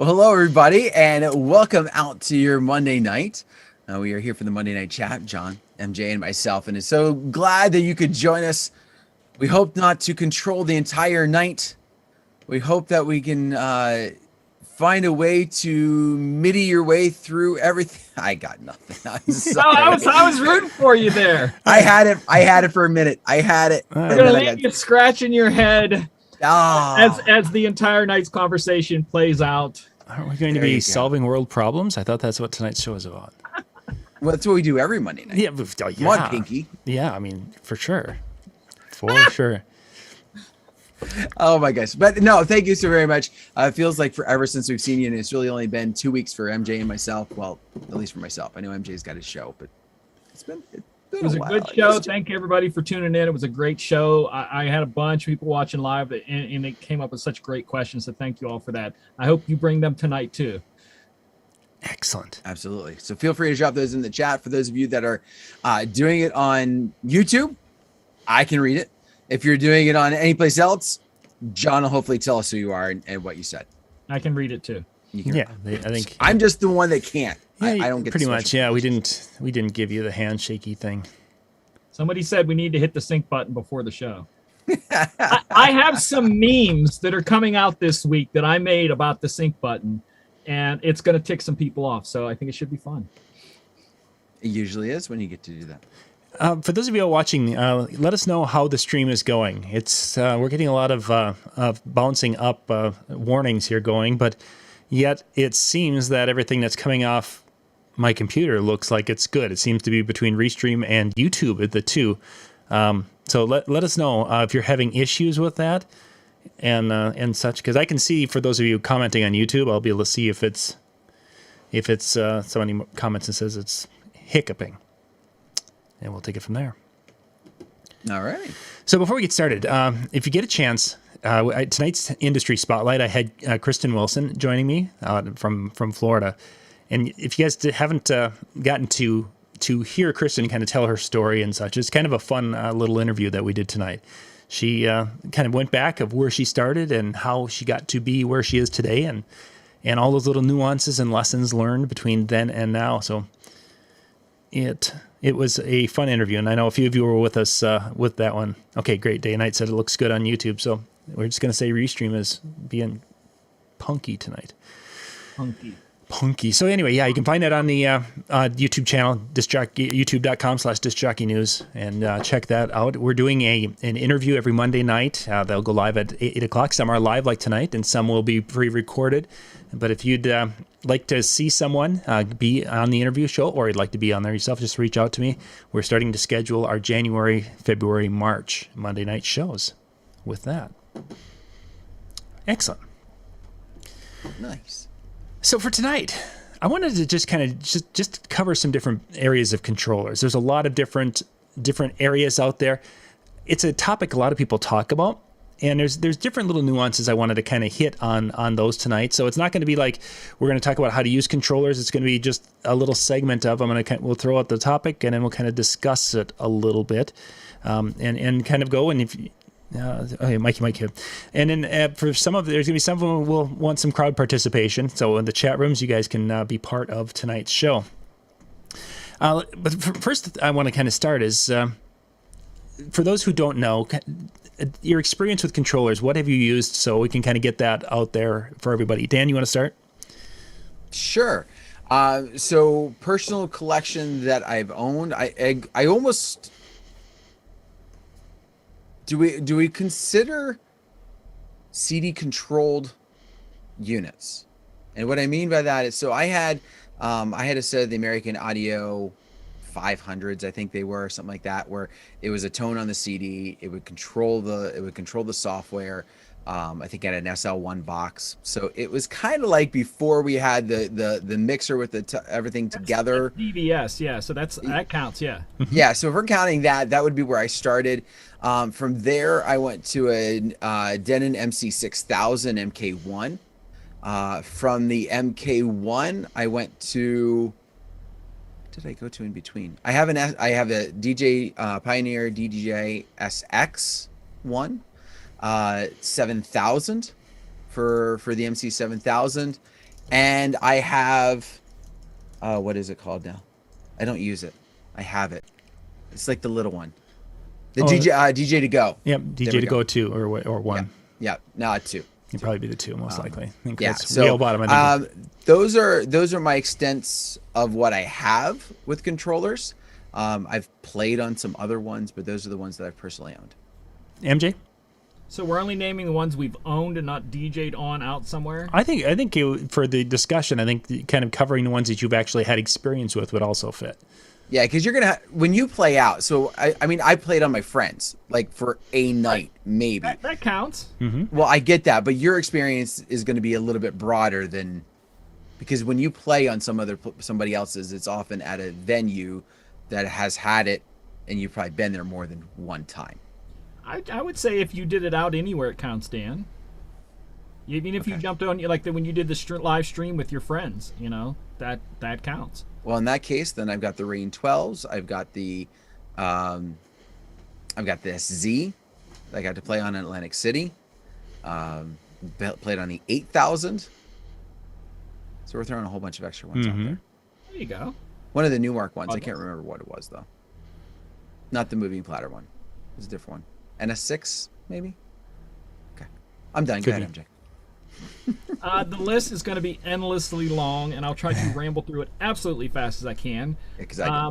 Well, hello, everybody, and welcome out to your Monday night. We are here for the Monday Night Chat, John, MJ, and myself, and it's so glad that you could join us. We hope not to control the entire night. We hope that we can find a way to MIDI your way through everything. I got nothing. I'm sorry. I was rooting for you there. I had it for a minute. I had it. We're gonna leave you scratching your head as the entire night's conversation plays out. Aren't we going to be solving world problems? I thought that's what tonight's show is about. Well, that's what we do every Monday night. Yeah, Come on, Pinky. Yeah, I mean, for sure. For sure. Oh my gosh. But no, thank you so very much. It feels like forever since we've seen you, and it's really only been 2 weeks for MJ and myself. Well, at least for myself. I know MJ's got his show, but it was a good show. Thank you everybody for tuning in. It was a great show. I had a bunch of people watching live, and it came up with such great questions. So thank you all for that. I hope you bring them tonight too. Excellent. Absolutely. So feel free to drop those in the chat. For those of you that are doing it on YouTube, I can read it. If you're doing it on any place else, John will hopefully tell us who you are and what you said. I can read it too. Yeah, I think I'm just the one that can't. Yeah, I don't get pretty much. Yeah, we didn't give you the handshaky thing. Somebody said we need to hit the sync button before the show. I have some memes that are coming out this week that I made about the sync button, and it's going to tick some people off. So I think it should be fun. It usually is when you get to do that. For those of you watching, let us know how the stream is going. It's we're getting a lot of bouncing up warnings here going, but yet it seems that everything that's coming off my computer looks like it's good. It seems to be between Restream and YouTube, the two. So let us know if you're having issues with that and such, because I can see for those of you commenting on YouTube, I'll be able to see if it's somebody comments and says it's hiccuping. And we'll take it from there. All right. So before we get started, if you get a chance, tonight's industry spotlight, I had Kristen Wilson joining me from Florida. And if you guys haven't gotten to hear Kristen kind of tell her story and such, it's kind of a fun little interview that we did tonight. She kind of went back of where she started and how she got to be where she is today, and all those little nuances and lessons learned between then and now. So it was a fun interview, and I know a few of you were with us with that one. Okay, great. Day and Night said it looks good on YouTube, so we're just going to say Restream is being punky tonight. Punky. So anyway, yeah, you can find that on the YouTube channel, youtube.com/discjockeynews, and check that out. We're doing an interview every Monday night. They'll go live at 8 o'clock. Some are live like tonight, and some will be pre-recorded. But if you'd like to see someone be on the interview show, or you'd like to be on there yourself, just reach out to me. We're starting to schedule our January, February, March Monday night shows with that. Excellent. Nice. So for tonight, I wanted to just kind of just cover some different areas of controllers. There's a lot of different areas out there. It's a topic a lot of people talk about, and there's different little nuances I wanted to kind of hit on those tonight. So it's not going to be like we're going to talk about how to use controllers. It's going to be just a little segment of we'll throw out the topic, and then we'll kind of discuss it a little bit, and kind of go. And if okay, Mike here. And then for some of there's going to be some of them will want some crowd participation. So in the chat rooms, you guys can be part of tonight's show. But first, I want to kind of start is for those who don't know, your experience with controllers. What have you used? So we can kind of get that out there for everybody. Dan, you want to start? Sure. So personal collection that I've owned, I almost. Do we consider CD controlled units? And what I mean by that is, so I had a set of the American Audio 500s, I think they were, something like that, where it was a tone on the CD. It would control the software. I think it had an SL1 box, so it was kind of like before we had the mixer with everything together. That's DVS, yeah. So that counts, yeah. Yeah. So if we're counting that, that would be where I started. From there, I went to a Denon MC6000 MK1. From the MK1, I went to. What did I go to in between? I have a DJ Pioneer DJI SX1. 7000 for the MC7000, And I have, what is it called now? I don't use it. I have it. It's like the little one. The DJ to go. Yep, DJ to go 2 or 1. Yeah, no, 2. It'd probably be the 2 most likely. I think Yeah, that's so wheel bottom. I think those are my extents of what I have with controllers. I've played on some other ones, but those are the ones that I've personally owned. MJ? So we're only naming the ones we've owned and not DJ'd on out somewhere? I think for the discussion, I think kind of covering the ones that you've actually had experience with would also fit. Yeah, because you're gonna when you play out. So I mean, I played on my friends like for a night, maybe. That counts. Mm-hmm. Well, I get that, but your experience is going to be a little bit broader than because when you play on somebody else's, it's often at a venue that has had it, and you've probably been there more than one time. I would say if you did it out anywhere, it counts, Dan. Even if you jumped on, like when you did the live stream with your friends, that counts. Well, in that case, then I've got the Rain 12s. I've got the SZ that I got to play on in Atlantic City. Played on the 8000. So we're throwing a whole bunch of extra ones out there. There you go. One of the Newmark ones. I can't remember what it was, though. Not the moving platter one. It was a different one. NS6, maybe? Okay. I'm done. Go ahead, MJ. The list is going to be endlessly long, and I'll try to ramble through it absolutely fast as I can. Because I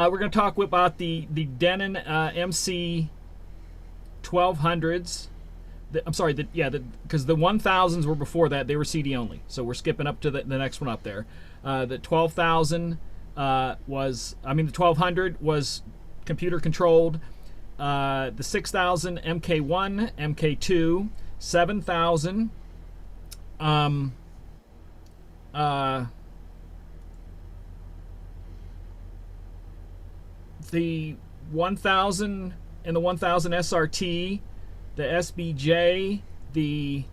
we're going to talk about the Denon MC 1200s. I'm sorry, because the 1000s were before that. They were CD only, so we're skipping up to the next one up there. The 12,000 the 1200 was computer controlled. The 6000 MK1, MK2, 7000. The 1000 and the 1000 SRT, the SBJ, the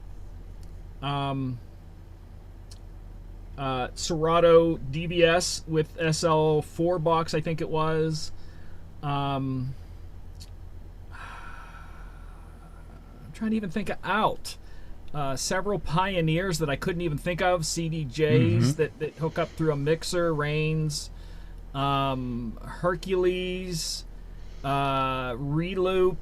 Serato DBS with SL4 box, I think it was. I'm trying to even think out. Several Pioneers that I couldn't even think of. CDJs that hook up through a mixer. Reigns. Hercules. Reloop.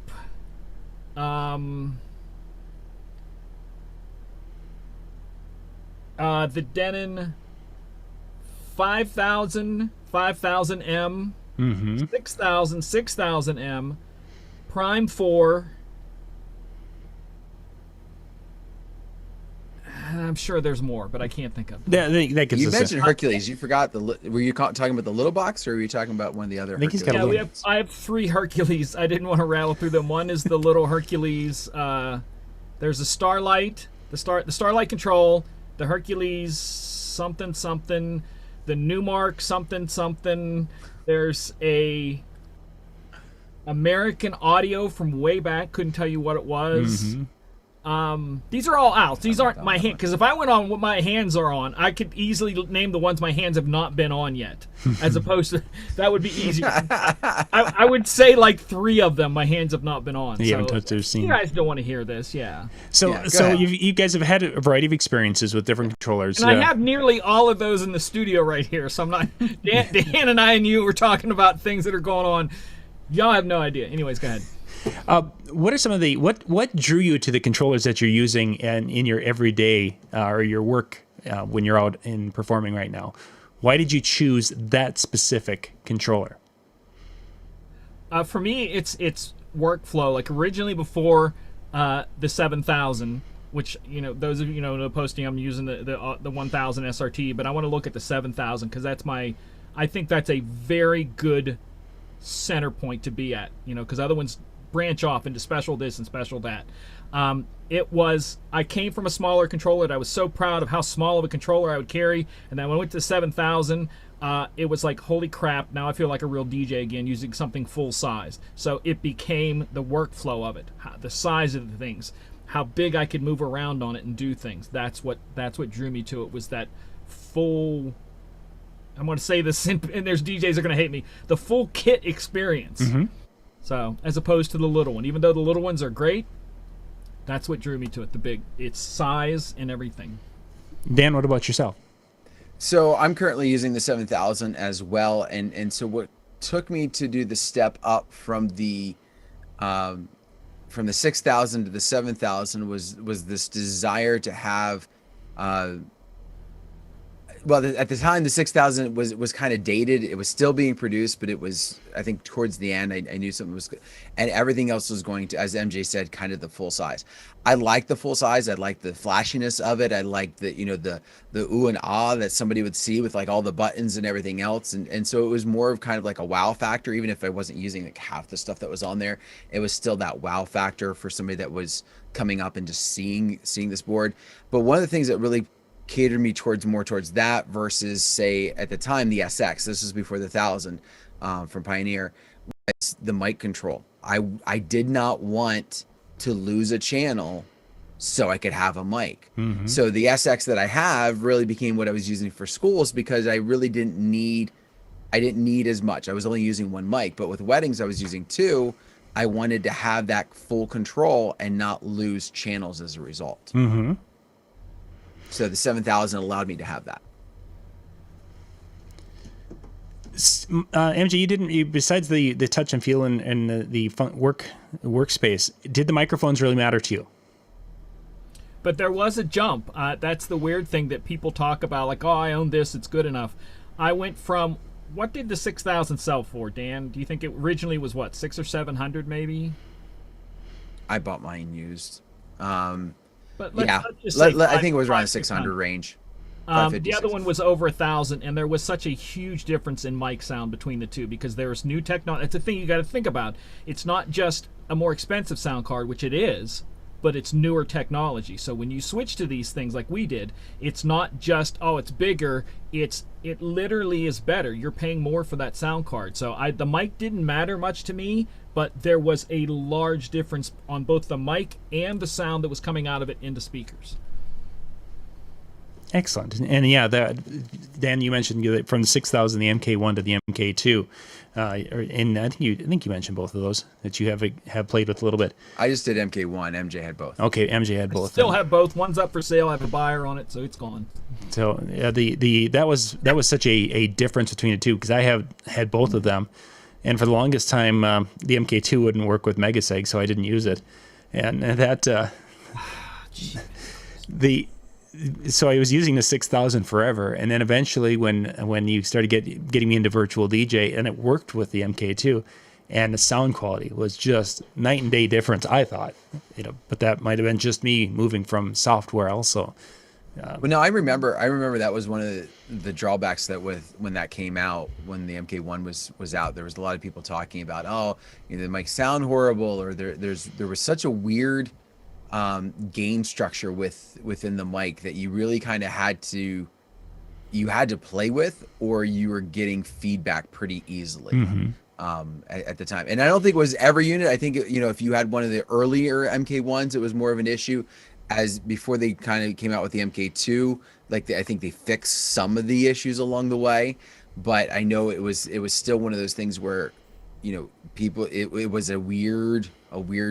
The Denon 5000, 5000M, 6000, 6000M, Prime 4. I'm sure there's more, but I can't think of them. You mentioned Hercules. You forgot were you talking about the little box, or were you talking about one of the other? I think he's got I have 3 Hercules. I didn't want to rattle through them. One is the little Hercules. There's a Starlight, the Starlight Control, the Hercules something, the Newmark something. There's a American Audio from way back. Couldn't tell you what it was. These are all out. These aren't my hand, because if I went on what my hands are on, I could easily name the ones my hands have not been on yet. As opposed to that would be easier. I would say like 3 of them my hands have not been on. You haven't touched or seen. You guys don't want to hear this, yeah. So you guys have had a variety of experiences with different controllers. And I have nearly all of those in the studio right here. So I'm not. Dan and I and you were talking about things that are going on. Y'all have no idea. Anyways, go ahead. What are some of the what drew you to the controllers that you're using and in your everyday or your work when you're out in performing right now? Why did you choose that specific controller? For me, it's workflow. Like originally before the 7000, which those of you know posting, I'm using the 1000 SRT, but I want to look at the 7000 because I think that's a very good center point to be at. Because other ones branch off into special this and special that. I came from a smaller controller that I was so proud of how small of a controller I would carry, and then when I went to the 7000, it was like, holy crap, now I feel like a real DJ again using something full size. So it became the workflow of it, the size of the things, how big I could move around on it and do things. That's what drew me to it, was that full, I'm going to say this, and there's DJs that are going to hate me, the full kit experience. So, as opposed to the little one. Even though the little ones are great, That's what drew me to it. Its size and everything. Dan, what about yourself? So I'm currently using the 7000 as well, and so what took me to do the step up from the 6000 to the 7000 was this desire to have at the time the 6000 was kind of dated. It was still being produced, but it was, I think towards the end, I knew something was good, and everything else was going to, as MJ said, kind of the full size. I like the full size. I like the flashiness of it. I like the, the ooh and ah that somebody would see with like all the buttons and everything else, and so it was more of kind of like a wow factor. Even if I wasn't using like half the stuff that was on there, it was still that wow factor for somebody that was coming up and just seeing this board. But one of the things that really catered me more towards that versus, say, at the time the SX, this was before the 1000 from Pioneer, was the mic control. I did not want to lose a channel so I could have a mic. Mm-hmm. So the SX that I have really became what I was using for schools, because I really didn't need as much. I was only using one mic, but with weddings I was using two. I wanted to have that full control and not lose channels as a result. Mm-hmm. So the 7000 allowed me to have that. MJ, besides the touch and feel and the workspace, did the microphones really matter to you? But there was a jump. That's the weird thing that people talk about, like, oh, I own this, it's good enough. I went from, what did the 6000 sell for, Dan? Do you think it originally was what, 600 or 700 maybe? I bought mine used. But yeah, let's say I think it was around the 600 range. The other one was over 1,000, and there was such a huge difference in mic sound between the two, because there's new technology. It's a thing you got to think about. It's not just a more expensive sound card, which it is, but it's newer technology. So when you switch to these things like we did, it's not just, oh, it's bigger. It literally is better. You're paying more for that sound card. So the mic didn't matter much to me, but there was a large difference on both the mic and the sound that was coming out of it into speakers. Excellent. And yeah, Dan, you mentioned from the 6000, the MK1 to the MK2, and I think you mentioned both of those that you have played with a little bit. I just did MK1. MJ had both. Okay, MJ had both. Still have both. One's up for sale. I have a buyer on it, so it's gone. So that was such a difference between the two, because I have had both of them, and for the longest time the MK2 wouldn't work with Megaseg, so I didn't use it, and that so I was using the 6000 forever, and then eventually when you started getting me into virtual DJ, and it worked with the MK2, and the sound quality was just night and day difference, I thought, but that might have been just me moving from software also. Well, no, I remember that was one of the drawbacks that when that came out, when the MK1 was out, there was a lot of people talking about, oh, the mic sound horrible, or there was such a weird gain structure within the mic that you really kind of had to play with, or you were getting feedback pretty easily. Mm-hmm. At the time. And I don't think it was every unit. I think, if you had one of the earlier MK1s, it was more of an issue. As before they kind of came out with the MK2, I think they fixed some of the issues along the way, but I know it was still one of those things where, people, it was a weird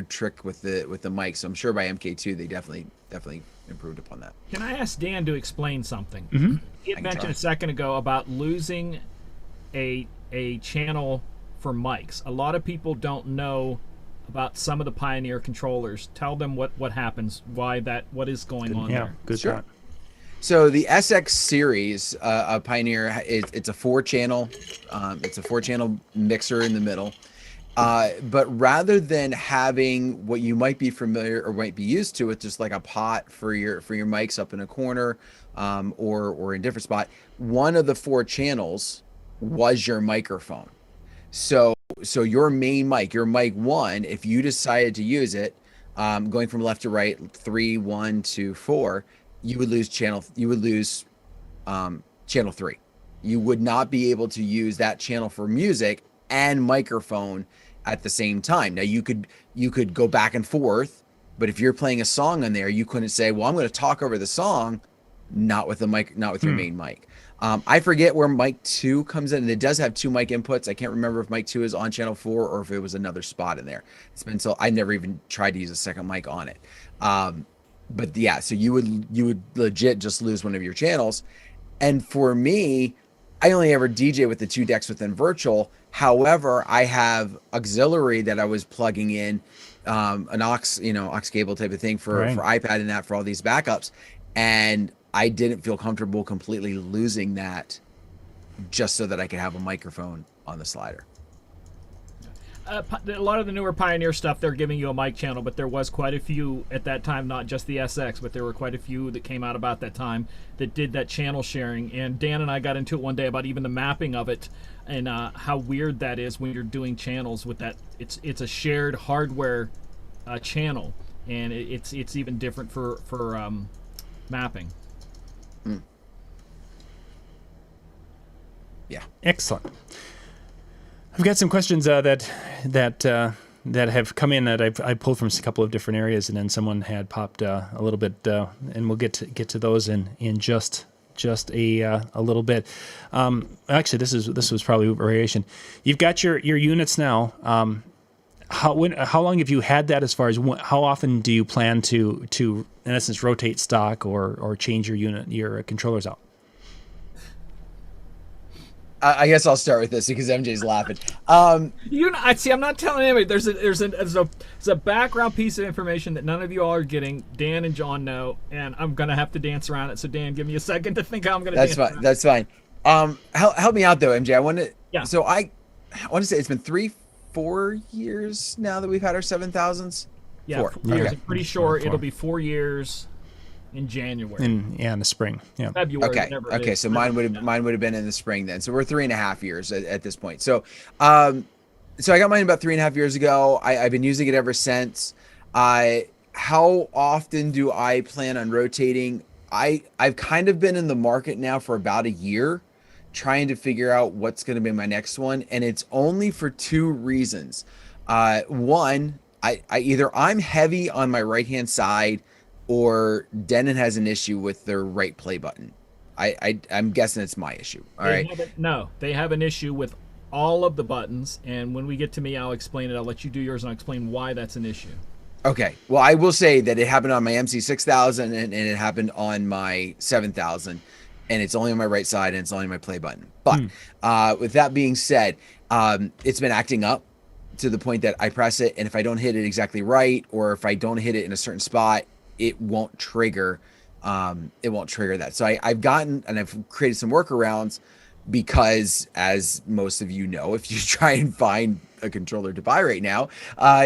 trick with the mic. So I'm sure by MK2 they definitely improved upon that. Can I ask Dan to explain something? Mm-hmm. He had mentioned a second ago about losing a channel for mics. A lot of people don't know about some of the Pioneer controllers. Tell them what happens, what is going on there. Good sure. thought. So the SX series of Pioneer, it's a 4-channel. It's a 4-channel mixer in the middle. But rather than having what you might be familiar or might be used to, with just like a pot for your mics up in a corner, or in a different spot, one of the 4 channels was your microphone. So your main mic, your mic 1, if you decided to use it, going from left to right, 3, 1, 2, 4, you would lose channel 3. You would not be able to use that channel for music and microphone at the same time. Now you could go back and forth, but if you're playing a song on there, you couldn't say, well, I'm going to talk over the song, not with the mic, not with your main mic. I forget where mic 2 comes in, and it does have 2 mic inputs. I can't remember if mic 2 is on channel 4 or if it was another spot in there. It's been so I never even tried to use a second mic on it. But yeah, so you would legit just lose one of your channels. And for me, I only ever DJ with the 2 decks within virtual. However, I have auxiliary that I was plugging in, an aux cable type of thing for iPad and that for all these backups. And I didn't feel comfortable completely losing that just so that I could have a microphone on the slider. A lot of the newer Pioneer stuff, they're giving you a mic channel, but there was quite a few at that time, not just the SX, but there were quite a few that came out about that time that did that channel sharing. And Dan and I got into it one day about even the mapping of it and how weird that is when you're doing channels with that. It's a shared hardware channel, and it's even different for mapping. Yeah. Excellent. I've got some questions that have come in that I pulled from a couple of different areas, and then someone had popped a little bit, and we'll get to those in just a little bit. Actually, this was probably a variation. You've got your units now. How long have you had that? As far as how often do you plan to in essence rotate stock or change your controllers out? I guess I'll start with this because MJ's laughing. I see. I'm not telling anybody. There's a background piece of information that none of you all are getting. Dan and John know, and I'm gonna have to dance around it. So Dan, give me a second to think how I'm gonna. That's fine. That's fine. Help me out though, MJ. I want to. Yeah. So I want to say it's been 3-4 years now that we've had our 7000s. Yeah. 4. Okay. Okay. I'm pretty sure it'll be 4 years. In January. In the spring. Yeah. February. Okay. So mine would have been in the spring then. So we're 3.5 years at this point. So, so I got mine about 3.5 years ago. I've been using it ever since. How often do I plan on rotating? I've kind of been in the market now for about a year, trying to figure out what's going to be my next one, and it's only for 2 reasons. One, I'm heavy on my right hand side, or Denon has an issue with their right play button. I'm guessing it's my issue. All right. No, they have an issue with all of the buttons, and when we get to me, I'll explain it. I'll let you do yours, and I'll explain why that's an issue. Okay. Well, I will say that it happened on my MC6000 and it happened on my 7000, and it's only on my right side and it's only my play button. But with that being said, it's been acting up to the point that I press it, and if I don't hit it exactly right, or if I don't hit it in a certain spot, it won't trigger. It won't trigger that. So I've gotten, and I've created some workarounds, because as most of you know, if you try and find a controller to buy right now,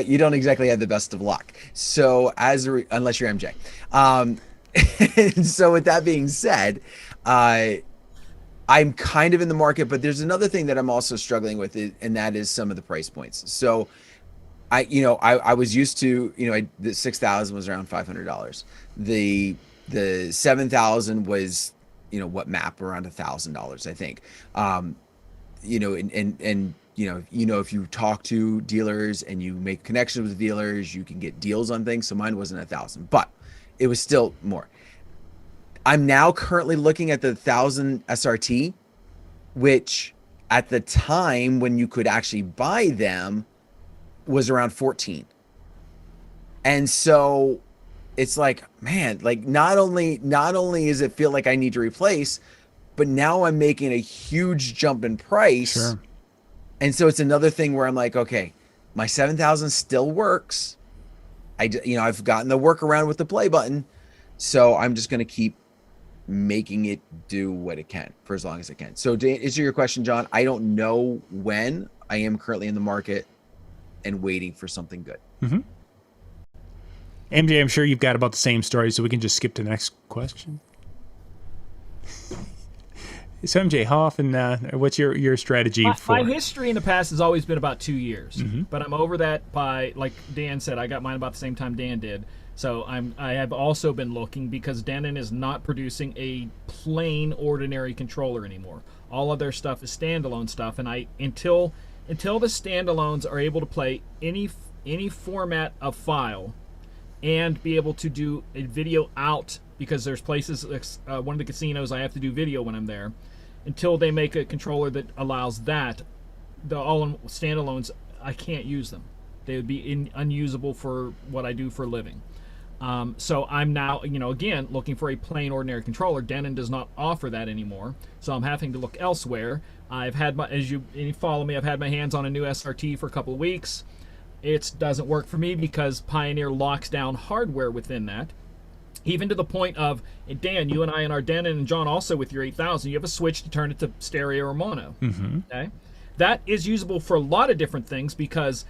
you don't exactly have the best of luck. So unless you're MJ. And so with that being said, I'm kind of in the market, but there's another thing that I'm also struggling with, and that is some of the price points. So I was used to, the 6000 was around $500. The 7000 was, what map around $1,000, I think. If you talk to dealers and you make connections with dealers, you can get deals on things. So mine wasn't 1,000, but it was still more. I'm now currently looking at the 1000 SRT, which at the time when you could actually buy them was around 14. And so it's like, man, like not only does it feel like I need to replace, but now I'm making a huge jump in price. Sure. And so it's another thing where I'm like, okay, my 7000 still works. I've gotten the workaround with the play button. So I'm just going to keep making it do what it can for as long as it can. So to answer your question, John, I don't know when. I am currently in the market and waiting for something good. Mm-hmm. MJ, I'm sure you've got about the same story, so we can just skip to the next question. So MJ, how often, what's your strategy for? My history in the past has always been about 2 years, but I'm over that by, like Dan said, I got mine about the same time Dan did. So I have also been looking, because Denon is not producing a plain ordinary controller anymore. All of their stuff is standalone stuff, and until the standalones are able to play any format of file and be able to do a video out, because there's places, one of the casinos I have to do video when I'm there, until they make a controller that allows that, the all standalones, I can't use them. They would be unusable for what I do for a living. So I'm now, again, looking for a plain ordinary controller. Denon does not offer that anymore, so I'm having to look elsewhere. I've had as you follow me, I've had my hands on a new SRT for a couple of weeks. It doesn't work for me because Pioneer locks down hardware within that. Even to the point of, Dan, you and I and our Denon, and John also with your 8000, you have a switch to turn it to stereo or mono. Okay, that is usable for a lot of different things because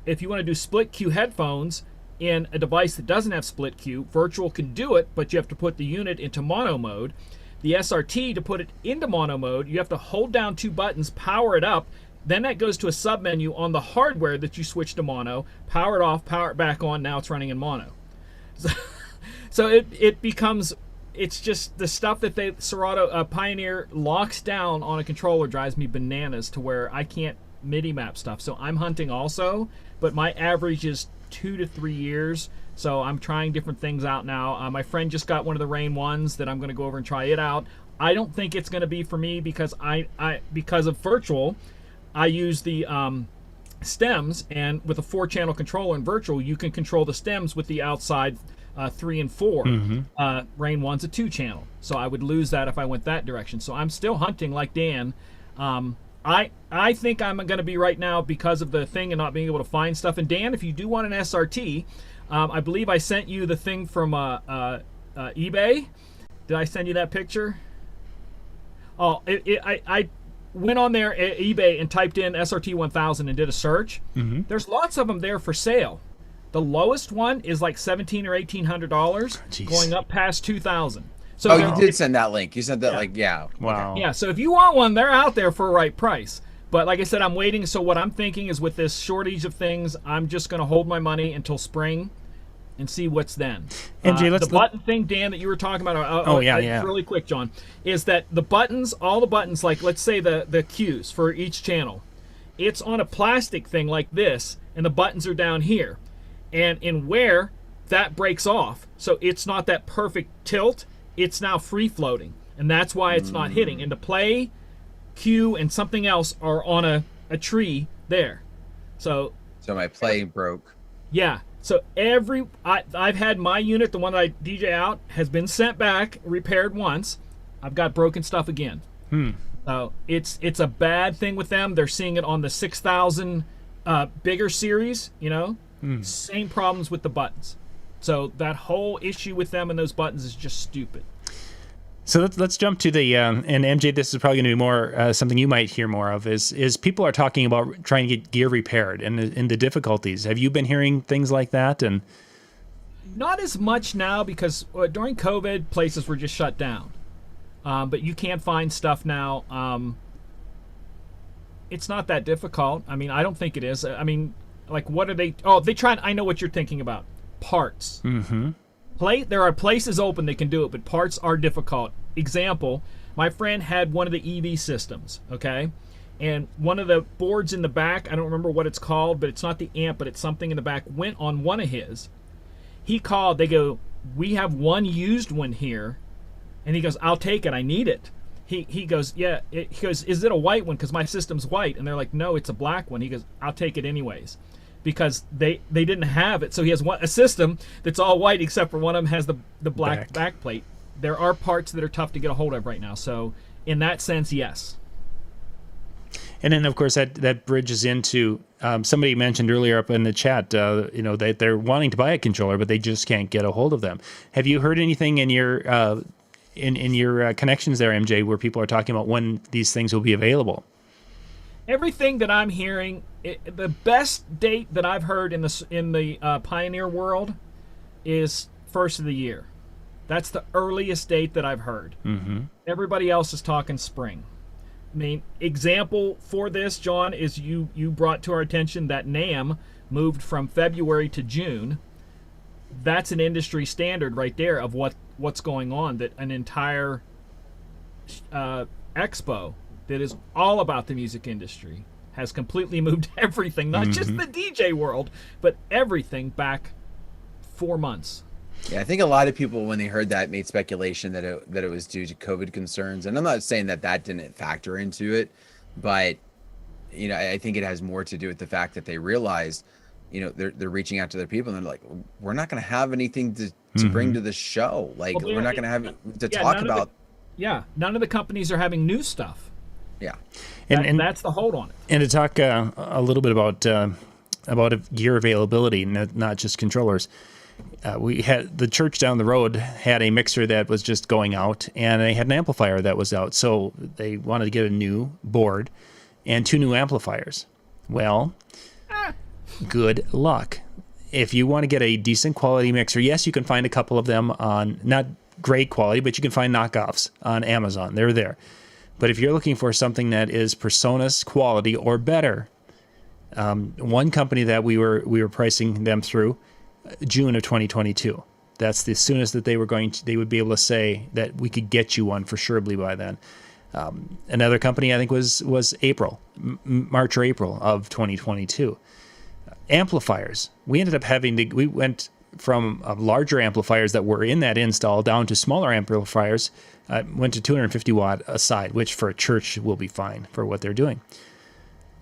if you want to do split Q headphones in a device that doesn't have split Q, virtual can do it, but you have to put the unit into mono mode. The SRT, to put it into mono mode, you have to hold down 2 buttons, power it up, then that goes to a submenu on the hardware that you switch to mono, power it off, power it back on, now it's running in mono. So it becomes, it's just the stuff that Serato Pioneer locks down on a controller drives me bananas to where I can't MIDI map stuff. So I'm hunting also, but my average is 2 to 3 years. So I'm trying different things out now. My friend just got one of the Rain ones that I'm going to go over and try it out. I don't think it's going to be for me because because of virtual, I use the stems, and with a 4-channel controller in virtual, you can control the stems with the outside 3 and 4. Rain 1's a 2-channel, so I would lose that if I went that direction. So I'm still hunting like Dan. I think I'm going to be right now because of the thing and not being able to find stuff. And Dan, if you do want an SRT, I believe I sent you the thing from eBay. Did I send you that picture? Oh, I went on there at eBay and typed in SRT 1000 and did a search. There's lots of them there for sale. The lowest one is like $1,700 or $1,800, going up past $2,000. So you did send that link. You sent that Wow. Yeah, so if you want one, they're out there for a right price. But like I said, I'm waiting. So what I'm thinking is with this shortage of things, I'm just going to hold my money until spring and see what's then. MJ, the button thing, Dan, that you were talking about. Really quick, John, is that the buttons, all the buttons, like let's say the cues for each channel, it's on a plastic thing like this, and the buttons are down here. And in where that breaks off, so it's not that perfect tilt, it's now free floating. And that's why it's not hitting. And to play, Q and something else are on a tree there. So my play broke. Yeah. So I've had my unit, the one that I DJ out, has been sent back, repaired once. I've got broken stuff again. So it's a bad thing with them. They're seeing it on the 6000 bigger series, Same problems with the buttons. So that whole issue with them and those buttons is just stupid. So let's jump to the and MJ. This is probably going to be more something you might hear more of. Is people are talking about trying to get gear repaired and the difficulties. Have you been hearing things like that? And not as much now because during COVID, places were just shut down. But you can find stuff now. It's not that difficult. I mean, I don't think it is. I mean, like, what are they? Oh, they try. I know what you're thinking about. Parts. There are places open that can do it, but parts are difficult. Example, my friend had one of the EV systems, okay? And one of the boards in the back, I don't remember what it's called, but it's not the amp, but it's something in the back, went on one of his. He called, they go, we have one used one here. And he goes, I'll take it, I need it. He goes, yeah. He goes, is it a white one? Because my system's white. And they're like, no, it's a black one. He goes, I'll take it anyways. Because they didn't have it. So he has a system that's all white except for one of them has the black back plate. There are parts that are tough to get a hold of right now. So in that sense, yes. And then, of course, that bridges into somebody mentioned earlier up in the chat, they're wanting to buy a controller, but they just can't get a hold of them. Have you heard anything in your in your connections there, MJ, where people are talking about when these things will be available? Everything that I'm hearing, the best date that I've heard in the Pioneer world is first of the year. That's the earliest date that I've heard. Everybody else is talking spring. I mean, example for this, John, is you brought to our attention that NAMM moved from February to June. That's an industry standard right there of what's going on, that an entire expo that is all about the music industry has completely moved everything, not just the DJ world, but everything back 4 months. Yeah, I think a lot of people, when they heard that, made speculation that it was due to COVID concerns. And I'm not saying that didn't factor into it, but I think it has more to do with the fact that they realized, they're reaching out to their people and they're like, we're not going to have anything to bring to the show. Like, we're not going to have to talk about. None of the companies are having new stuff. Yeah. And that's the hold on it. And to talk a little bit about gear availability, not just controllers. We had the church down the road had a mixer that was just going out, and they had an amplifier that was out. So they wanted to get a new board and 2 new amplifiers. Well, good luck. If you want to get a decent quality mixer, yes, you can find a couple of them on, not great quality, but you can find knockoffs on Amazon. They're there. But if you're looking for something that is PreSonus quality or better, one company that we were pricing them through June of 2022. That's the soonest that they would be able to say that we could get you one for surely by then. Another company I think was March or April of 2022. Amplifiers. We ended up we went from larger amplifiers that were in that install down to smaller amplifiers. Went to 250 watt a side, which for a church will be fine for what they're doing.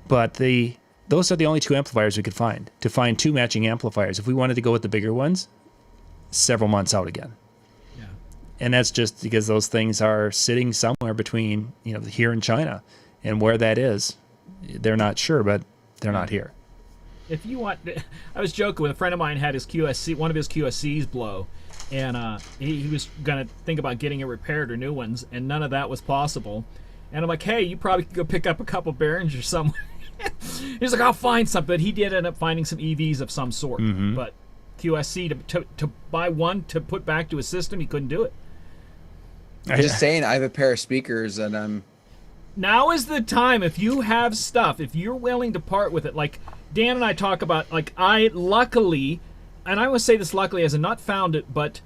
But those are the only 2 amplifiers we could find. To find 2 matching amplifiers, if we wanted to go with the bigger ones, several months out again. Yeah. And that's just because those things are sitting somewhere between, here and China. And where that is, they're not sure, but they're not here. If you want, I was joking with a friend of mine had his QSC, one of his QSCs blow, and he was going to think about getting it repaired or new ones, and none of that was possible. And I'm like, hey, you probably could go pick up a couple bearings or somewhere. He's like, I'll find something. He did end up finding some EVs of some sort, but QSC to buy one to put back to his system, he couldn't do it. I'm just saying, I have a pair of speakers, and now is the time. If you have stuff, if you're willing to part with it, like Dan and I talk about, like I luckily, and I would say this luckily as in not found it, but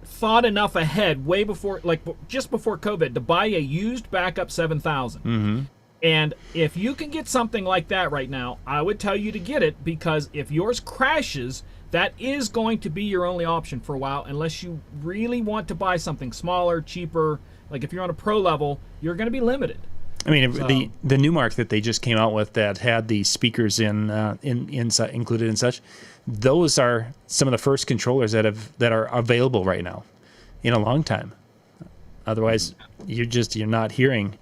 thought enough ahead, way before, like just before COVID, to buy a used backup 7000. And if you can get something like that right now, I would tell you to get it, because if yours crashes, that is going to be your only option for a while, unless you really want to buy something smaller, cheaper. Like if you're on a pro level, you're going to be limited. I mean, the Newmark that they just came out with that had the speakers included and such, those are some of the first controllers that are available right now in a long time. Otherwise, you're not hearing.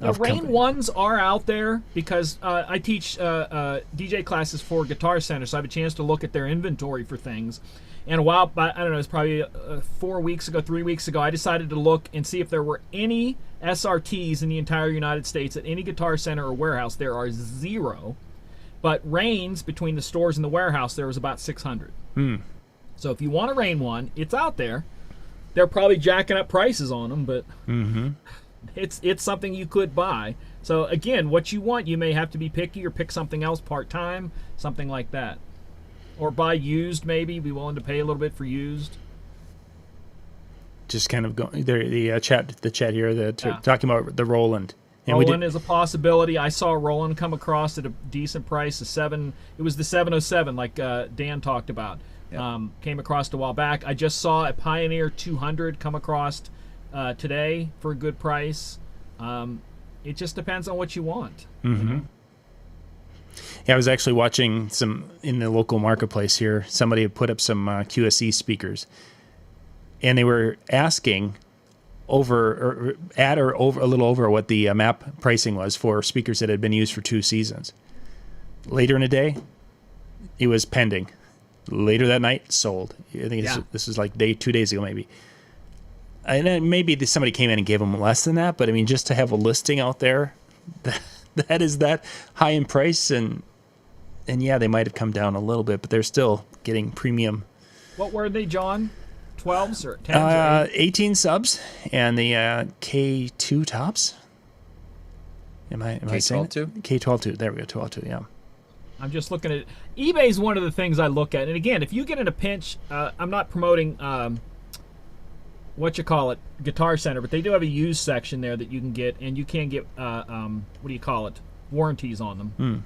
The Rain ones are out there because I teach DJ classes for Guitar Center, so I have a chance to look at their inventory for things. And a while, I don't know, it's probably 3 weeks ago, I decided to look and see if there were any SRTs in the entire United States at any Guitar Center or warehouse. There are 0. But Rains, between the stores and the warehouse, there was about 600. So if you want a Rain one, it's out there. They're probably jacking up prices on them, but it's something you could buy. So again, what you want, you may have to be picky or pick something else part-time, something like that. Or buy used, maybe. Be willing to pay a little bit for used. Just kind of going there. The chat here, talking about the Roland. And Roland is a possibility. I saw Roland come across at a decent price. It was the 707, like Dan talked about. Yep. Came across a while back. I just saw a Pioneer 200 come across today for a good price. It just depends on what you want. You know? Yeah, I was actually watching some in the local marketplace here. Somebody had put up some QSE speakers, and they were asking a little over what the map pricing was for speakers that had been used for 2 seasons. Later in the day, it was pending. Later that night, sold. I think this was like 2 days ago, maybe. And then maybe somebody came in and gave them less than that, but I mean, just to have a listing out there that is that high in price, and yeah, they might have come down a little bit, but they're still getting premium. What were they, John? 12s or 10s? 18 subs and the K2 tops. Am I saying it? K12 There we go, 12.2. Yeah. I'm just looking at eBay's one of the things I look at, and again, if you get in a pinch, I'm not promoting Guitar Center, but they do have a used section there that you can get, and you can get warranties on them.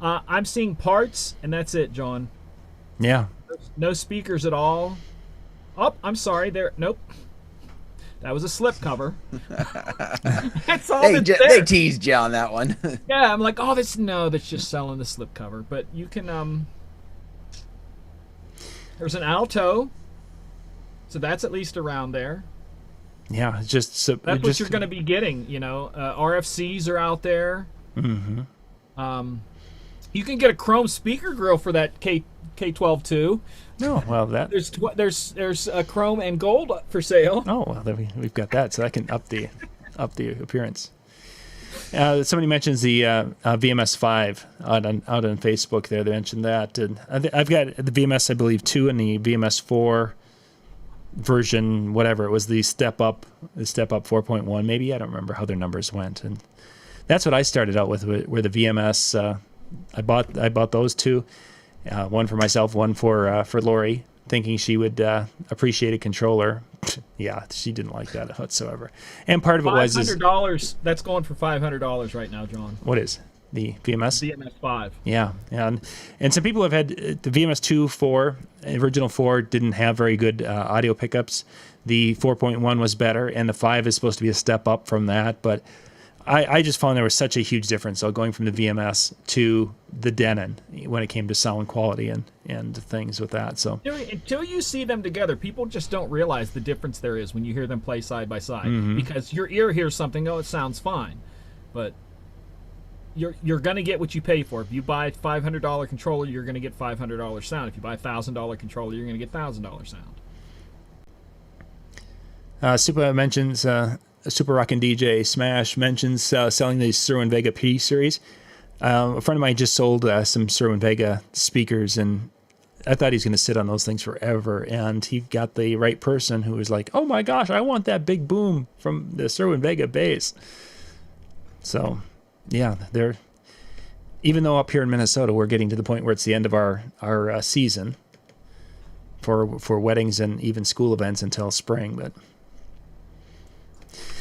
I'm seeing parts, and that's it, John. Yeah. No speakers at all. Oh, I'm sorry. Nope. That was a slip cover. That's all that's there. They teased you on that one. Yeah, I'm like, that's just selling the slip cover. But you can, There's an Alto, so that's at least around there. Yeah, it's just so That's what you're going to be getting. RFCs are out there. Mm-hmm. You can get a chrome speaker grill for that K12 too. No, well There's a chrome and gold for sale. Oh, well, then we've got that, so that can up the appearance. Somebody mentions the VMS 5 out on Facebook there. They mentioned that. And I've got the VMS, I believe, 2 and the VMS 4 version, whatever. It was the Step Up 4.1, maybe. I don't remember how their numbers went. And that's what I started out with, where the VMS, I bought those two. One for myself, one for Lori, thinking she would appreciate a controller. Yeah, she didn't like that whatsoever. And part of it was $500. That's going for $500 right now, John. What is the VMS? VMS 5. Yeah, and some people have had the VMS 2, 4, original 4 didn't have very good audio pickups. The 4.1 was better, and the 5 is supposed to be a step up from that, but I just found there was such a huge difference going from the VMS to the Denon when it came to sound quality and things with that. So until you see them together, people just don't realize the difference there is when you hear them play side by side. Mm-hmm. Because your ear hears something, it sounds fine, but you're going to get what you pay for. If you buy a $500 controller, you're going to get $500 sound. If you buy a $1,000 controller, you're going to get $1,000 sound. Super mentions. Super Rockin' DJ Smash mentions selling the Cerwin Vega P series. A friend of mine just sold some Cerwin Vega speakers, and I thought he's going to sit on those things forever. And he got the right person who was like, "Oh my gosh, I want that big boom from the Cerwin Vega bass." So, yeah, they're even though up here in Minnesota we're getting to the point where it's the end of our season for weddings and even school events until spring, but.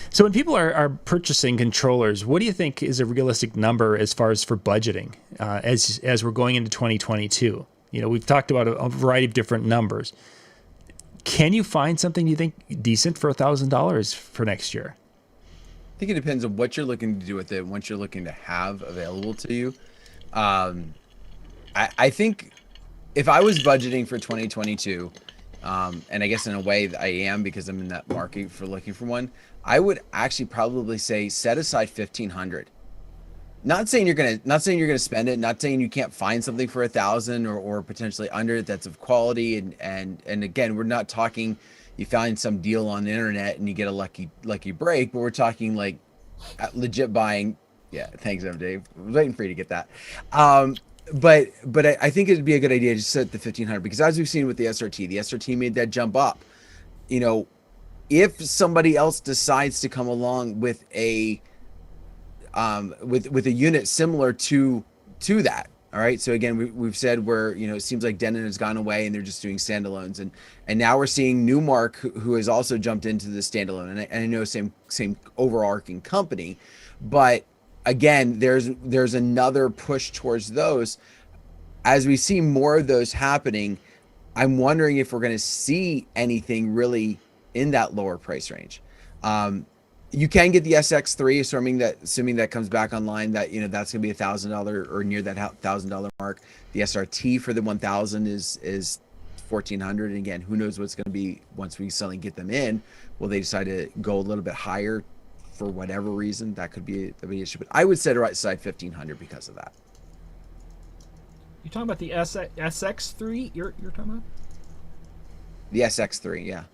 So when people are purchasing controllers, what do you think is a realistic number as far as for budgeting as we're going into 2022? We've talked about a variety of different numbers. Can you find something you think decent for $1,000 for next year? I think it depends on what you're looking to do with it and what you're looking to have available to you. I think if I was budgeting for 2022, and I guess in a way I am because I'm in that market for looking for one, I would actually probably say set aside $1,500. Not saying you're gonna spend it. Not saying you can't find something for $1,000 or potentially under it that's of quality. And again, we're not talking you find some deal on the internet and you get a lucky break, but we're talking like legit buying. Yeah, thanks, Dave. I was waiting for you to get that. But I think it'd be a good idea to set the $1,500 because as we've seen with the SRT made that jump up. If somebody else decides to come along with a with a unit similar to that, all right. So again, we've said where it seems like Denon has gone away and they're just doing standalones, and now we're seeing Newmark who has also jumped into the standalone, and I know same overarching company, but again, there's another push towards those. As we see more of those happening, I'm wondering if we're going to see anything really in that lower price range. You can get the SX3, assuming that comes back online. That that's going to be $1,000 or near that $1,000 mark. The SRT for the 1000 is $1,400. And again, who knows what's going to be once we suddenly get them in? Will they decide to go a little bit higher for whatever reason? That could be an issue. But I would set it right side $1,500 because of that. You talking about the SX3? You're talking about the SX3, yeah.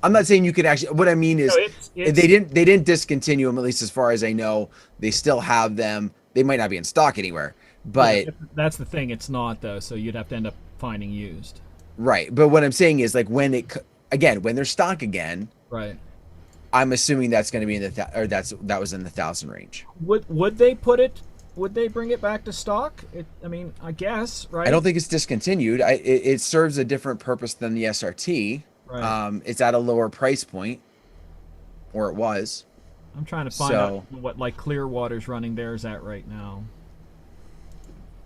I'm not saying you could actually. What I mean is, they didn't discontinue them. At least as far as I know, they still have them. They might not be in stock anywhere, but that's the thing. It's not though, so you'd have to end up finding used. Right, but what I'm saying is, like when they're stock again, right. I'm assuming that's going to be in that was in the 1,000 range. Would they put it? Would they bring it back to stock? I guess, right? I don't think it's discontinued. It serves a different purpose than the SRT. Right. It's at a lower price point, or it was. I'm trying to find out what like Clearwater's running theirs at right now.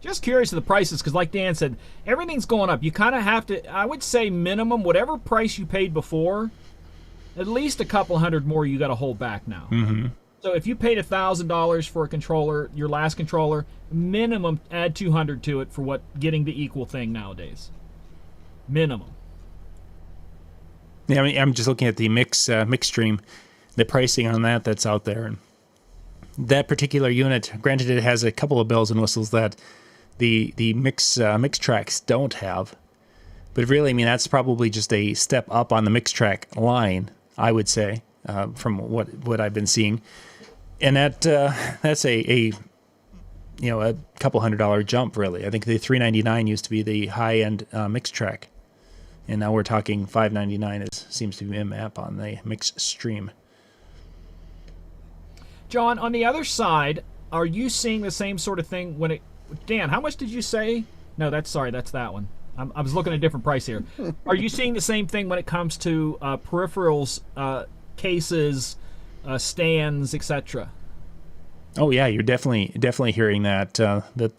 Just curious of the prices, because like Dan said, everything's going up. You kind of have to, I would say minimum, whatever price you paid before, at least a couple hundred more you got to hold back now. Mm-hmm. So if you paid $1,000 for a controller, your last controller, minimum add 200 to it for what getting the equal thing nowadays. Minimum. Yeah, I mean, I'm just looking at the mix stream, the pricing on that's out there, and that particular unit. Granted, it has a couple of bells and whistles that the mix tracks don't have, but really, I mean, that's probably just a step up on the mix track line, I would say, from what I've been seeing, and that's a couple $100 jump, really. I think the $399 used to be the high end mix track. And now we're talking $599 seems to be a map on the mix stream. John, on the other side, are you seeing the same sort of thing when it... Dan, how much did you say? No, that's that one. I was looking at a different price here. Are you seeing the same thing when it comes to peripherals, cases, stands, etc.? Oh yeah, you're definitely hearing that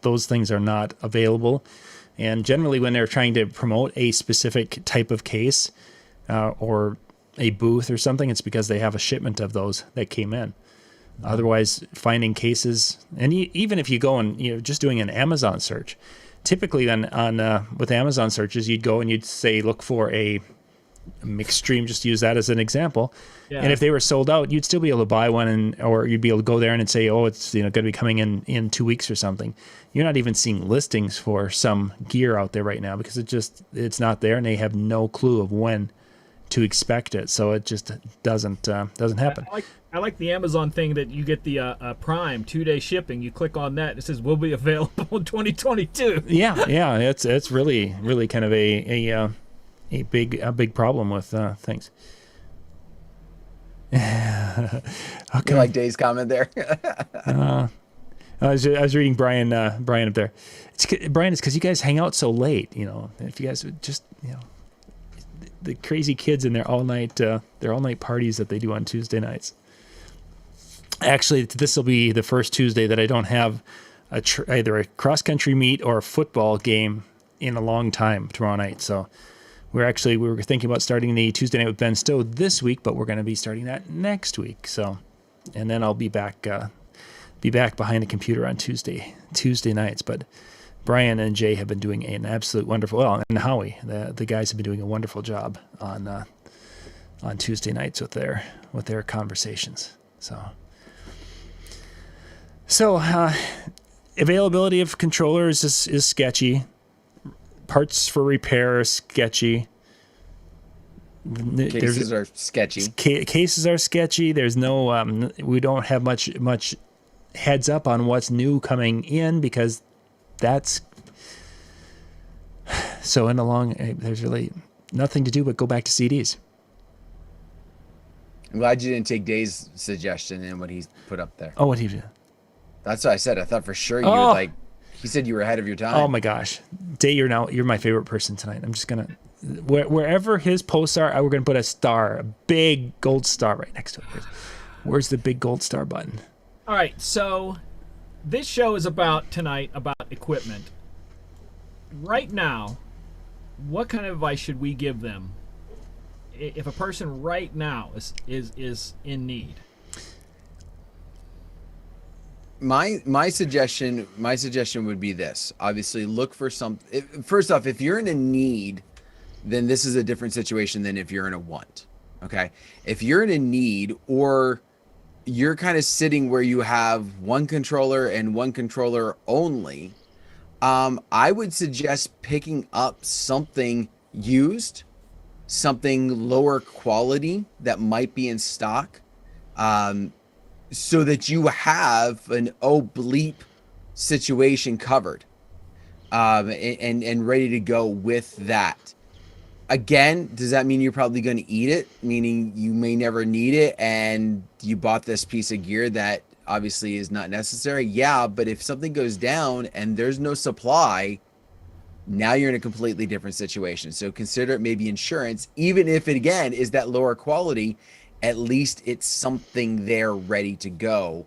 those things are not available. And generally, when they're trying to promote a specific type of case or a booth or something, it's because they have a shipment of those that came in. Otherwise, finding cases, and even if you go and just doing an Amazon search, typically on with Amazon searches, you'd go and you'd say look for a mixed stream. Just use that as an example. Yeah. And if they were sold out, you'd still be able to buy one, or you'd be able to go there and say, oh, it's going to be coming in 2 weeks or something. You're not even seeing listings for some gear out there right now because it's not there, and they have no clue of when to expect it. So it just doesn't happen. I like the Amazon thing that you get the Prime 2-day shipping. You click on that, it says will be available in 2022. Yeah, it's really kind of a big problem with things. Okay. You like Dave's comment there. I was reading Brian up there. Brian, it's because you guys hang out so late. If you guys would just the crazy kids in their all night parties that they do on Tuesday nights. Actually, this will be the first Tuesday that I don't have either a cross country meet or a football game in a long time tomorrow night. So we were thinking about starting the Tuesday night with Ben Stowe this week, but we're going to be starting that next week. So, and then I'll be back behind the computer on Tuesday nights. But Brian and Jay have been doing an absolute wonderful, and Howie, the guys have been doing a wonderful job on Tuesday nights with their conversations. So availability of controllers is sketchy. Parts for repair are sketchy. Cases are sketchy. Cases are sketchy. There's no, we don't have much heads up on what's new coming in because that's so in the long. There's really nothing to do but go back to CDs. I'm glad you didn't take Dave's suggestion and what he put up there. Oh, what he did? That's what I said. I thought for sure you would he said you were ahead of your time. Oh my gosh, Dave, you're my favorite person tonight. I'm just gonna wherever his posts are, we're gonna put a big gold star right next to it. Where's the big gold star button? All right, so this show is about equipment. Right now, what kind of advice should we give them if a person right now is in need? My suggestion would be this. Obviously, look for first off, if you're in a need, then this is a different situation than if you're in a want. Okay? If you're in a need, or you're kind of sitting where you have one controller and one controller only, I would suggest picking up something used, something lower quality that might be in stock, so that you have an bleep situation covered, and ready to go with that. Again, does that mean you're probably going to eat it? Meaning you may never need it, and you bought this piece of gear that obviously is not necessary? Yeah, but if something goes down and there's no supply, now you're in a completely different situation. So consider it maybe insurance, even if it, again, is that lower quality. At least it's something there ready to go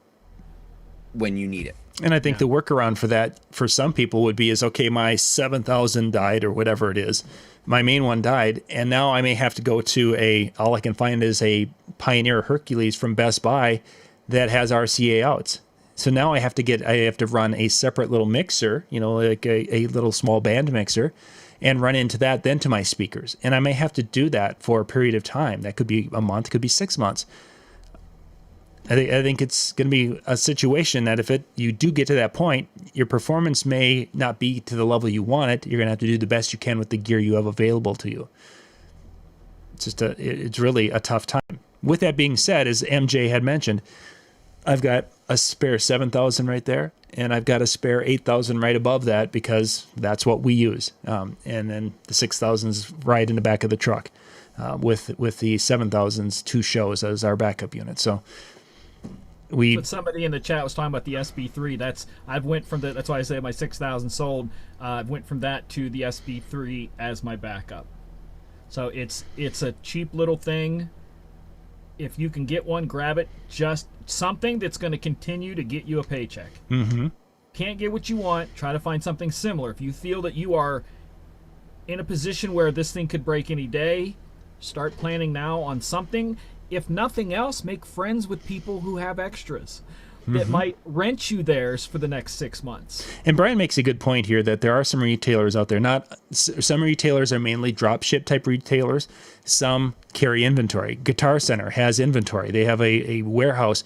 when you need it. And I think the workaround for that, for some people, would be okay, my 7000 died or whatever it is. My main one died, and now I may have to go to all I can find is a Pioneer Hercules from Best Buy that has RCA outs. So now I have to run a separate little mixer, like a little small band mixer, and run into that then to my speakers. And I may have to do that for a period of time. That could be a month, could be 6 months. I think it's going to be a situation that if you do get to that point, your performance may not be to the level you want it. You're going to have to do the best you can with the gear you have available to you. It's really a tough time. With that being said, as MJ had mentioned, I've got a spare 7,000 right there, and I've got a spare 8,000 right above that because that's what we use. And then the 6,000's right in the back of the truck with the 7,000's 2 shows as our backup unit. So but somebody in the chat was talking about the SB3. That's why I say my 6,000 sold. Went from that to the SB3 as my backup. So it's a cheap little thing. If you can get one, grab it. Just something that's going to continue to get you a paycheck. Mm-hmm. Can't get what you want, try to find something similar. If you feel that you are in a position where this thing could break any day, start planning now on something. If nothing else, make friends with people who have extras that might rent you theirs for the next 6 months. And Brian makes a good point here that there are some retailers out there. Some retailers are mainly drop ship type retailers. Some carry inventory. Guitar Center has inventory. They have a warehouse.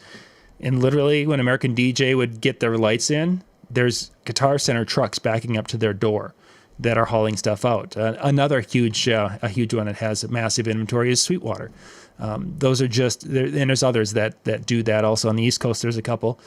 And literally when American DJ would get their lights in, there's Guitar Center trucks backing up to their door that are hauling stuff out. Another huge one that has a massive inventory is Sweetwater. Those are and there's others that do that also on the East Coast. There's a couple.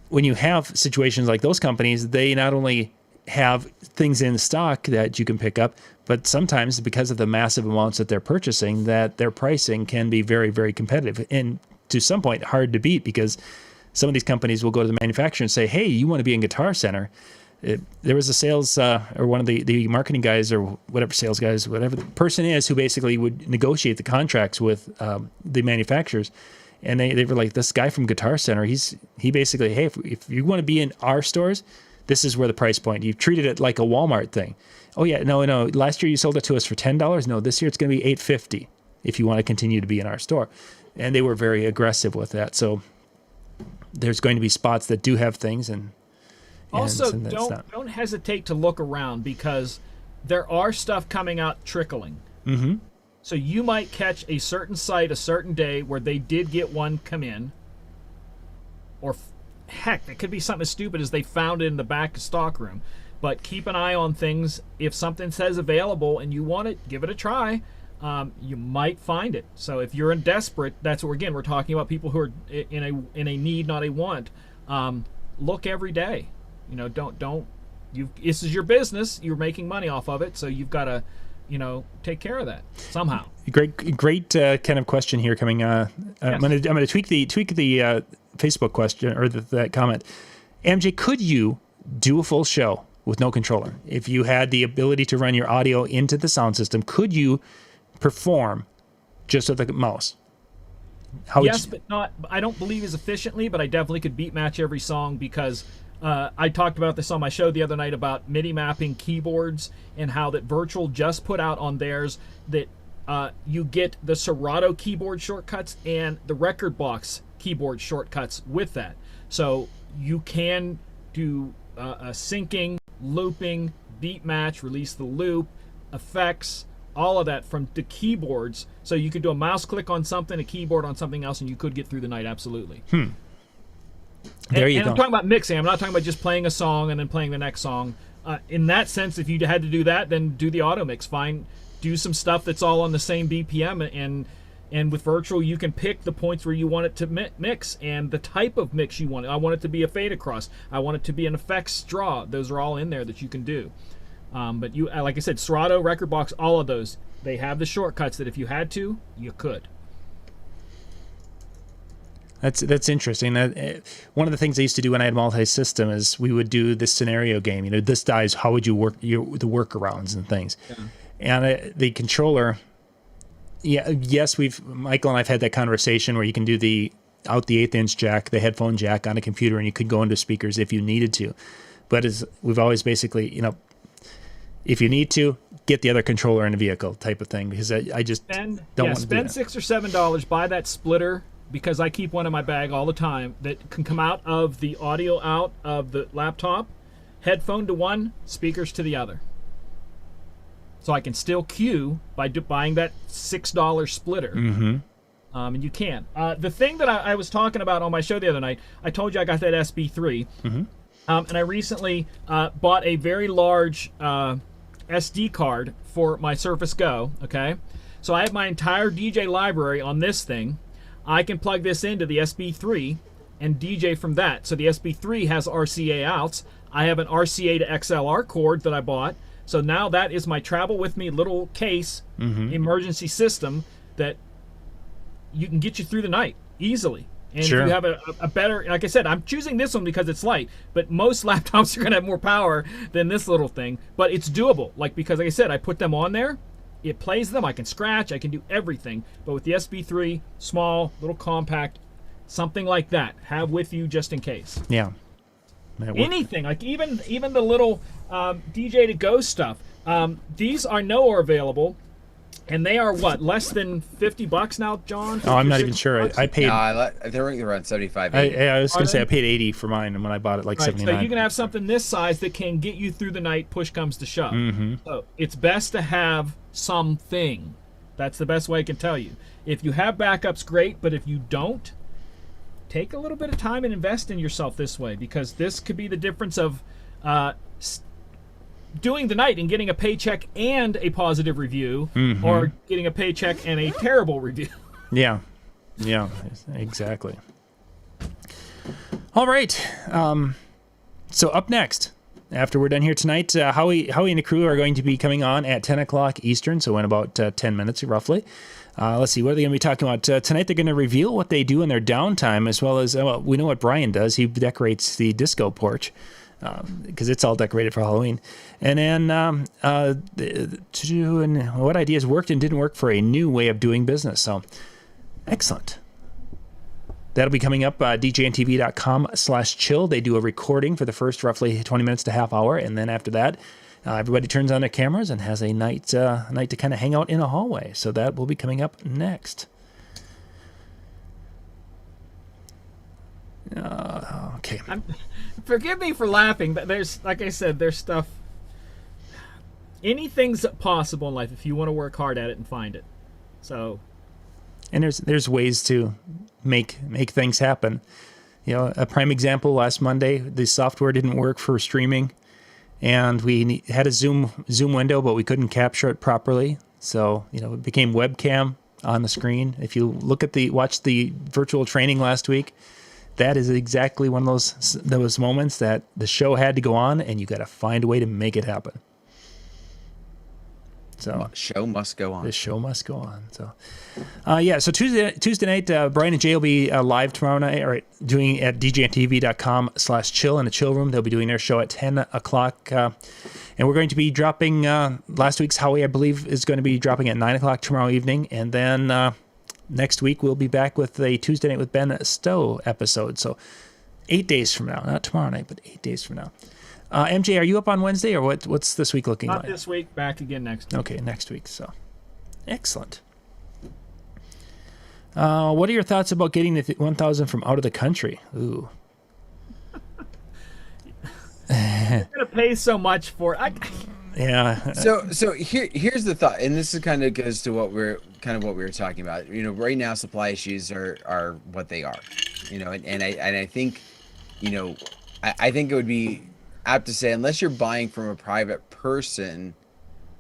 When you have situations like those companies, they not only have things in stock that you can pick up, but sometimes because of the massive amounts that they're purchasing, that their pricing can be very, very competitive and to some point hard to beat because some of these companies will go to the manufacturer and say, hey, you want to be in Guitar Center. There was a sales or one of the marketing guys or whatever sales guys, whatever the person is who basically would negotiate the contracts with the manufacturers. And they were like, this guy from Guitar Center, he basically, hey, if you want to be in our stores, this is where the price point. You've treated it like a Walmart thing. Oh yeah, no. Last year you sold it to us for $10. No, this year it's going to be $8.50 if you want to continue to be in our store. And they were very aggressive with that. So there's going to be spots that do have things and also, don't hesitate to look around because there are stuff coming out trickling. Mm-hmm. So you might catch a certain site a certain day where they did get one come in. Or, heck, it could be something as stupid as they found it in the back stock room. But keep an eye on things. If something says available and you want it, give it a try. You might find it. So if you're desperate, that's what we're talking about people who are in a need, not a want. Look every day. This is your business. You're making money off of it, so you've got to, take care of that somehow. Great kind of question here coming. Yes. I'm gonna tweak the Facebook question or that comment. MJ, could you do a full show with no controller if you had the ability to run your audio into the sound system? Could you perform just with the mouse? But not. I don't believe as efficiently, but I definitely could beat match every song because. I talked about this on my show the other night about MIDI mapping keyboards and how that Virtual just put out on theirs that you get the Serato keyboard shortcuts and the Record Box keyboard shortcuts with that. So you can do syncing, looping, beat match, release the loop, effects, all of that from the keyboards. So you could do a mouse click on something, a keyboard on something else, and you could get through the night absolutely. There you go. I'm talking about mixing. I'm not talking about just playing a song and then playing the next song. In that sense, if you had to do that, then do the auto mix. Do some stuff that's all on the same BPM. And with Virtual, you can pick the points where you want it to mix and the type of mix you want. I want it to be a fade across. I want it to be an effects draw. Those are all in there that you can do. But you, like I said, Serato, Record Box, all of those, they have the shortcuts that if you had to, you could. That's interesting. One of the things I used to do when I had multi-system is we would do this scenario game. This dies. How would you work the workarounds and things? Yeah. And the controller. Yes, Michael and I've had that conversation where you can do the 1/8" jack, the headphone jack on a computer, and you could go into speakers if you needed to. But as we've always basically, if you need to, get the other controller in the vehicle type of thing because I just don't want to do that. Spend $6 or $7, buy that splitter. because I keep one in my bag all the time that can come out of the audio out of the laptop, headphone to one, speakers to the other. So I can still cue by buying that $6 splitter. Mm-hmm. And you can. The thing that I was talking about on my show the other night, I told you I got that SB3. Mm-hmm. And I recently bought a very large SD card for my Surface Go, okay? So I have my entire DJ library on this thing. I can plug this into the SB3 and DJ from that. So the SB3 has RCA outs. I have an RCA to XLR cord that I bought. So now that is my travel with me little case emergency system that you can get you through the night easily. And Sure. if you have a better, like I said, I'm choosing this one because it's light, but most laptops are going to have more power than this little thing, but it's doable. Because like I said, I put them on there, it plays them, I can scratch, I can do everything. But with the SB3, small, little compact, something like that, have with you just in case. Yeah. Anything, like even the little DJ to go stuff. These I know are available, and they are what, less than $50 now, John? Oh, I'm not even sure. I paid. No, they're around 75. 80. I was going Are to say they? I paid 80 for mine when I bought it, like Right, 79. so you can have something this size that can get you through the night, push comes to shove. Mm-hmm. So it's best to have something. That's the best way I can tell you. If you have backups, great, but if you don't, take a little bit of time and invest in yourself this way, because this could be the difference of doing the night and getting a paycheck and a positive review, or getting a paycheck and a terrible review. Yeah, exactly. All right. So up next, after we're done here tonight, Howie and the crew are going to be coming on at 10 o'clock Eastern, so in about 10 minutes roughly. Let's see, what are they going to be talking about? Tonight they're going to reveal what they do in their downtime, as well as, we know what Brian does. He decorates the disco porch, because it's all decorated for Halloween. And then what ideas worked and didn't work for a new way of doing business. So, excellent. That'll be coming up, DJNTV.com/chill. They do a recording for the first roughly 20 minutes to half hour, and then after that, everybody turns on their cameras and has a night to kind of hang out in a hallway. So that will be coming up next. Okay. Forgive me for laughing, but there's, like I said, there's stuff. Anything's possible in life if you want to work hard at it and find it. So. And there's ways to make things happen. You know, a prime example, last Monday, the software didn't work for streaming, and we had a Zoom window, but we couldn't capture it properly. So, it became webcam on the screen. If you watch the virtual training last week, that is exactly one of those moments that the show had to go on, and you got to find a way to make it happen. So show must go on. The show must go on. So, so Tuesday night, Brian and Jay will be live tomorrow night, or doing at DJNTV.com/chill in the chill room. They'll be doing their show at 10 o'clock. And we're going to be dropping last week's Howie, I believe, is going to be dropping at 9 o'clock tomorrow evening. And then next week, we'll be back with a Tuesday Night with Ben Stowe episode. So 8 days from now, not tomorrow night, but 8 days from now. MJ, are you up on Wednesday, or what's this week looking like? Not this week, back again next week. Okay, next week. So, excellent. What are your thoughts about getting the 1,000 from out of the country? Ooh. You're gonna pay so much for it. Yeah. So here's the thought, and this is kind of goes to what we were talking about. Right now supply issues are what they are. And I think, I think it would be apt to say, unless you're buying from a private person,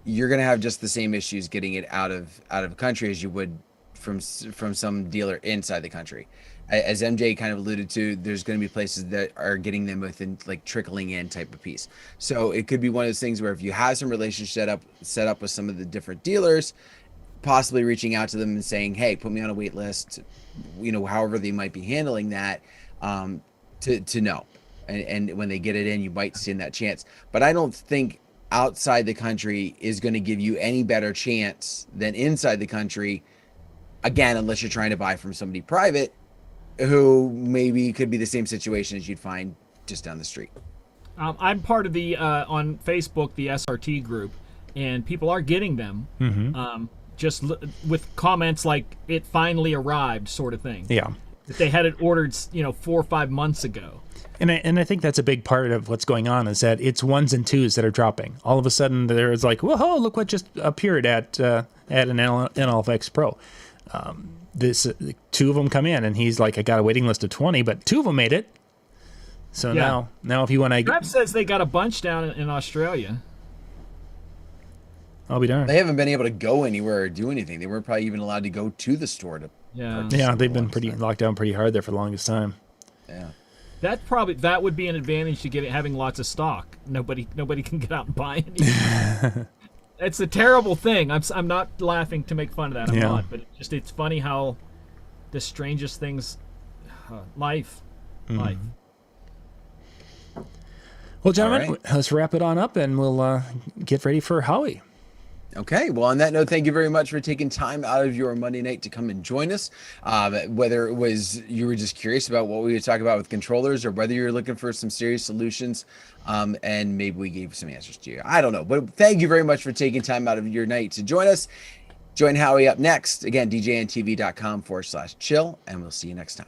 you're going to have just the same issues getting it out of country as you would from some dealer inside the country. As MJ kind of alluded to, there's going to be places that are getting them within, like, trickling in type of piece. So it could be one of those things where if you have some relationship set up with some of the different dealers, possibly reaching out to them and saying, hey, put me on a wait list, however they might be handling that, to know. And when they get it in, you might stand that chance. But I don't think outside the country is going to give you any better chance than inside the country, again, unless you're trying to buy from somebody private who maybe could be the same situation as you'd find just down the street. I'm part of the on Facebook, the SRT group, and people are getting them. just with comments like "it finally arrived" sort of thing. Yeah. That they had it ordered, 4 or 5 months ago. And I think that's a big part of what's going on is that it's ones and twos that are dropping. All of a sudden, there's like, whoa, look what just appeared at an NLFX Pro. This 2 of them come in, and he's like, I got a waiting list of 20, but 2 of them made it. So now if you want to... Trev says they got a bunch down in Australia. I'll be darned. They haven't been able to go anywhere or do anything. They weren't probably even allowed to go to the store to. Yeah, they've been locked down pretty hard there for the longest time. Yeah. That would be an advantage to having lots of stock. Nobody can get out and buy anything. It's a terrible thing. I'm not laughing to make fun of that. I'm not, but it's funny how the strangest things, life. Well, gentlemen, let's wrap it on up, and we'll get ready for Howie. Okay. Well, on that note, thank you very much for taking time out of your Monday night to come and join us. Whether it was you were just curious about what we would talk about with controllers, or whether you're looking for some serious solutions, and maybe we gave some answers to you. I don't know. But thank you very much for taking time out of your night to join us. Join Howie up next. Again, DJNTV.com/chill, and we'll see you next time.